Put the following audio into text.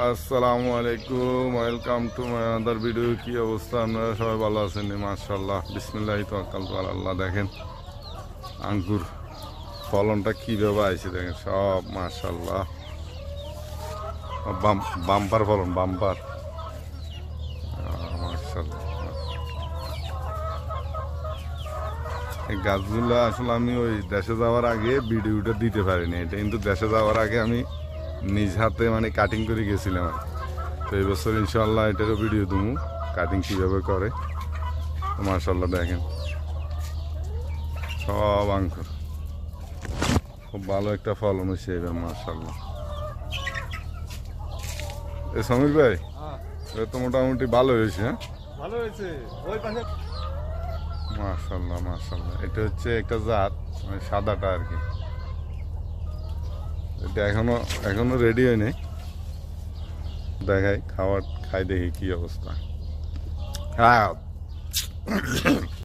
আসসালামু আলাইকুম, welcome to my other video. কি অবস্থা, আপনারা সবাই ভালো আছেন? মাশাআল্লাহ, বিসমিল্লাহি তাওয়াক্কালতু আলাল্লাহ। দেখেন আঙ্গুর ফলনটা কীভাবে আইছে, দেখেন সব মাশাআল্লাহ, বাম্পার ফলন, বাম্পার মাশাআল্লাহ। এই গাছগুলো আসলে আমি ওই দেশে যাওয়ার আগে ভিডিওটা দিতে পারিনি, এটা কিন্তু দেশে যাওয়ার আগে আমি নিজ হাতে মানে কাটিং করে গেছিলাম। তো এই বছর ইনশাল্লাহ এটারও ভিডিও দেবো, কাটিং কীভাবে করে। মাশাল্লাহ দেখেন সব আঙ্কুর, খুব ভালো একটা ফলন হয়েছে এবার মাশাল্লাহ। এ সমীর ভাই, এটা তো মোটামুটি ভালো হয়েছে। হ্যাঁ ভালো হয়েছে। ওই পাশে মাশাল্লাহ মাশাল্লাহ, এটা হচ্ছে একটা জাত মানে সাদাটা আর কি। এটা এখনো রেডি হয়নি, দেখাই খাই দেখি কি অবস্থা। হ্যাঁ